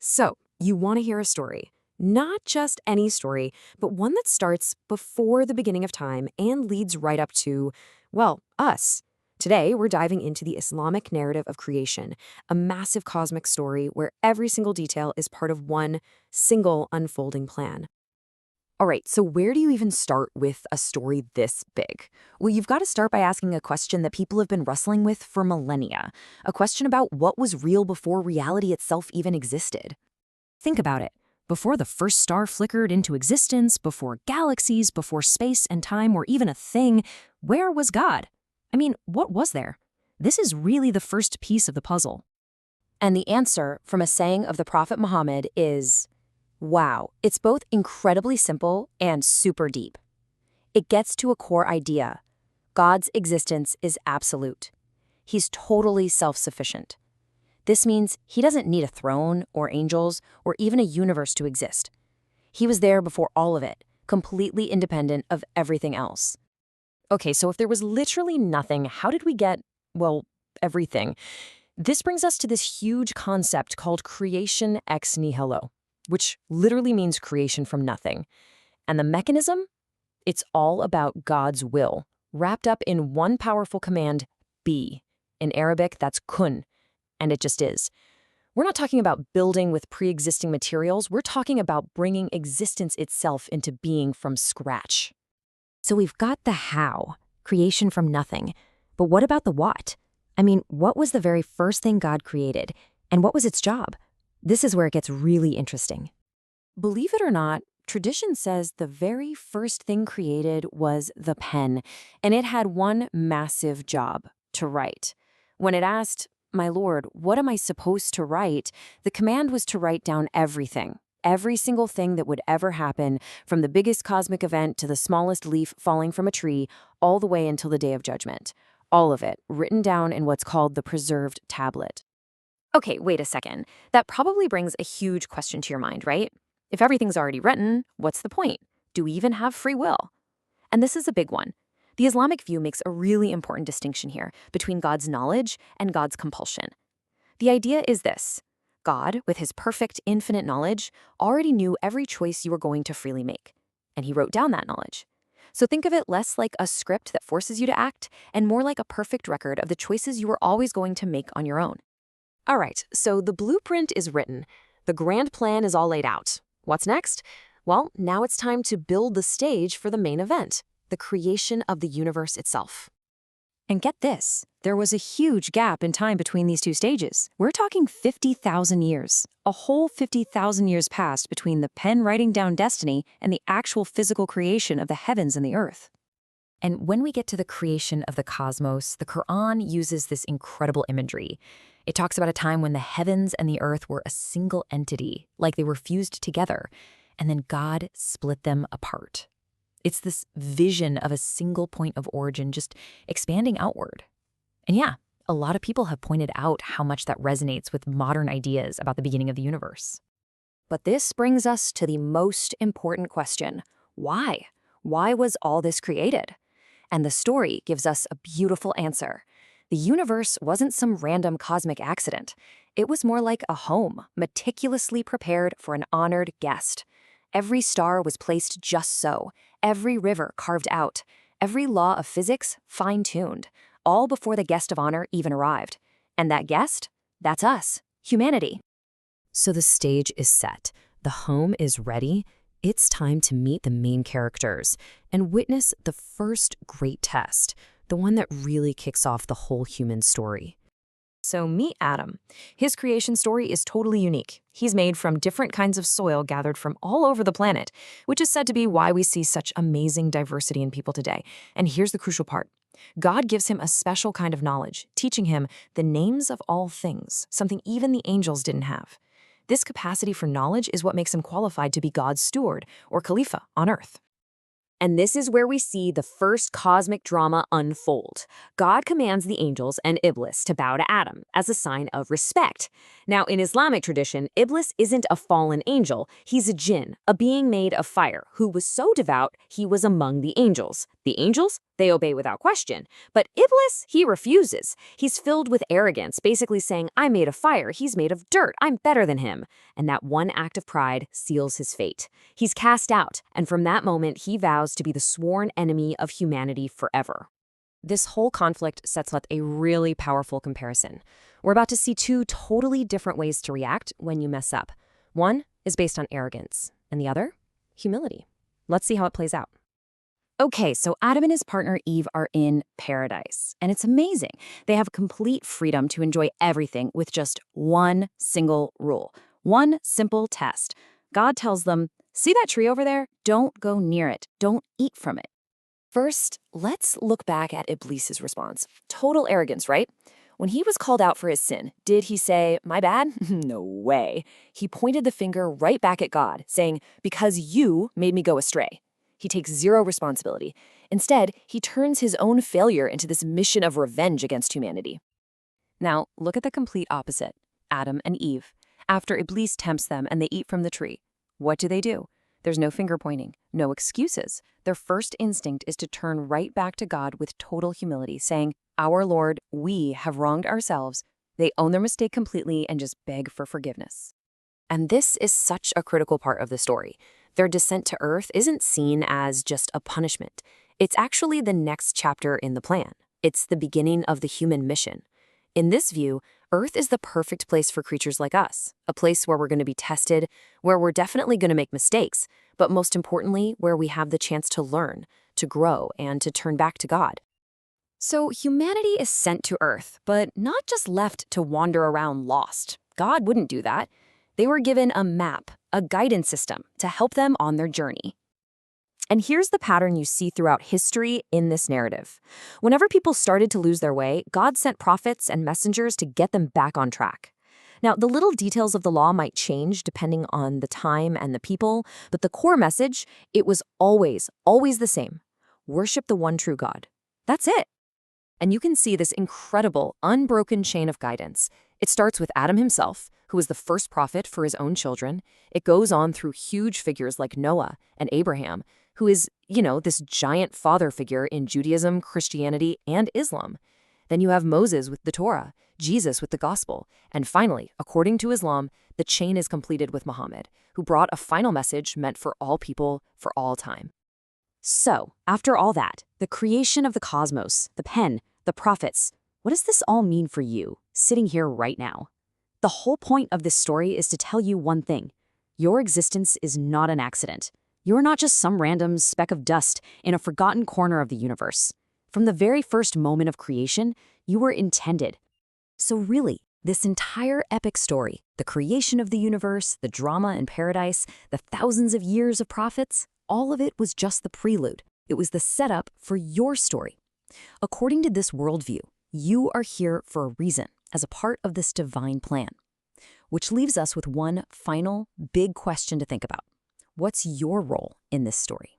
So, you want to hear a story. Not just any story, but one that starts before the beginning of time and leads right up to, well, us. Today, we're diving into the Islamic narrative of creation, a massive cosmic story where every single detail is part of one single unfolding plan. All right, so where do you even start with a story this big? Well, you've got to start by asking a question that people have been wrestling with for millennia, a question about what was real before reality itself even existed. Think about it. Before the first star flickered into existence, before galaxies, before space and time were even a thing, where was God? I mean, what was there? This is really the first piece of the puzzle. And the answer from a saying of the Prophet Muhammad is, wow, it's both incredibly simple and super deep. It gets to a core idea. God's existence is absolute. He's totally self-sufficient. This means he doesn't need a throne or angels or even a universe to exist. He was there before all of it, completely independent of everything else. Okay, so if there was literally nothing, how did we get, well, everything? This brings us to this huge concept called creation ex nihilo, which literally means creation from nothing. And the mechanism? It's all about God's will, wrapped up in one powerful command, be. In Arabic, that's kun. And it just is. We're not talking about building with pre-existing materials. We're talking about bringing existence itself into being from scratch. So we've got the how, creation from nothing. But what about the what? I mean, what was the very first thing God created? And what was its job? This is where it gets really interesting. Believe it or not, tradition says the very first thing created was the pen, and it had one massive job, to write. When it asked, "My Lord, what am I supposed to write?" the command was to write down everything, every single thing that would ever happen, from the biggest cosmic event to the smallest leaf falling from a tree, all the way until the Day of Judgment. All of it written down in what's called the preserved tablet. Okay, wait a second. That probably brings a huge question to your mind, right? If everything's already written, what's the point? Do we even have free will? And this is a big one. The Islamic view makes a really important distinction here between God's knowledge and God's compulsion. The idea is this: God, with his perfect, infinite knowledge, already knew every choice you were going to freely make, and he wrote down that knowledge. So think of it less like a script that forces you to act and more like a perfect record of the choices you were always going to make on your own. All right, so the blueprint is written. The grand plan is all laid out. What's next? Well, now it's time to build the stage for the main event, the creation of the universe itself. And get this, there was a huge gap in time between these two stages. We're talking 50,000 years. A whole 50,000 years passed between the pen writing down destiny and the actual physical creation of the heavens and the earth. And when we get to the creation of the cosmos, the Quran uses this incredible imagery. It talks about a time when the heavens and the earth were a single entity, like they were fused together, and then God split them apart. It's this vision of a single point of origin just expanding outward. And yeah, a lot of people have pointed out how much that resonates with modern ideas about the beginning of the universe. But this brings us to the most important question. Why? Why was all this created? And the story gives us a beautiful answer. The universe wasn't some random cosmic accident. It was more like a home, meticulously prepared for an honored guest. Every star was placed just so, every river carved out, every law of physics fine-tuned, all before the guest of honor even arrived. And that guest? That's us, humanity. So the stage is set, the home is ready. It's time to meet the main characters and witness the first great test, the one that really kicks off the whole human story. So meet Adam. His creation story is totally unique. He's made from different kinds of soil gathered from all over the planet, which is said to be why we see such amazing diversity in people today. And here's the crucial part. God gives him a special kind of knowledge, teaching him the names of all things, something even the angels didn't have. This capacity for knowledge is what makes him qualified to be God's steward, or Khalifa, on earth. And this is where we see the first cosmic drama unfold. God commands the angels and Iblis to bow to Adam as a sign of respect. Now, in Islamic tradition, Iblis isn't a fallen angel. He's a jinn, a being made of fire, who was so devout he was among the angels. The angels, they obey without question. But Iblis, he refuses. He's filled with arrogance, basically saying, I'm made of fire, he's made of dirt, I'm better than him. And that one act of pride seals his fate. He's cast out, and from that moment, he vows to be the sworn enemy of humanity forever. This whole conflict sets up a really powerful comparison. We're about to see two totally different ways to react when you mess up. One is based on arrogance, and the other, humility. Let's see how it plays out. Okay, so Adam and his partner Eve are in paradise, and it's amazing. They have complete freedom to enjoy everything with just one single rule, one simple test. God tells them, see that tree over there? Don't go near it. Don't eat from it. First, let's look back at Iblis's response. Total arrogance, right? When he was called out for his sin, did he say, my bad? No way. He pointed the finger right back at God, saying, because you made me go astray. He takes zero responsibility. Instead, he turns his own failure into this mission of revenge against humanity. Now, look at the complete opposite, Adam and Eve. After Iblis tempts them and they eat from the tree, what do? There's no finger pointing, no excuses. Their first instinct is to turn right back to God with total humility, saying, our Lord, we have wronged ourselves. They own their mistake completely and just beg for forgiveness. And this is such a critical part of the story. Their descent to Earth isn't seen as just a punishment. It's actually the next chapter in the plan. It's the beginning of the human mission. In this view, Earth is the perfect place for creatures like us, a place where we're going to be tested, where we're definitely going to make mistakes, but most importantly, where we have the chance to learn, to grow, and to turn back to God. So humanity is sent to Earth, but not just left to wander around lost. God wouldn't do that. They were given a map, a guidance system, to help them on their journey. And here's the pattern you see throughout history in this narrative. Whenever people started to lose their way, God sent prophets and messengers to get them back on track. Now, the little details of the law might change depending on the time and the people, but the core message, it was always the same. Worship the one true God. That's it. And you can see this incredible, unbroken chain of guidance. It starts with Adam himself, who was the first prophet for his own children. It goes on through huge figures like Noah and Abraham, who is, this giant father figure in Judaism, Christianity, and Islam. Then you have Moses with the Torah, Jesus with the gospel, and finally, according to Islam, the chain is completed with Muhammad, who brought a final message meant for all people for all time. So, after all that, the creation of the cosmos, the pen, the prophets, what does this all mean for you, sitting here right now? The whole point of this story is to tell you one thing. Your existence is not an accident. You're not just some random speck of dust in a forgotten corner of the universe. From the very first moment of creation, you were intended. So really, this entire epic story, the creation of the universe, the drama in paradise, the thousands of years of prophets, all of it was just the prelude. It was the setup for your story. According to this worldview, you are here for a reason, as a part of this divine plan. Which leaves us with one final, big question to think about. What's your role in this story?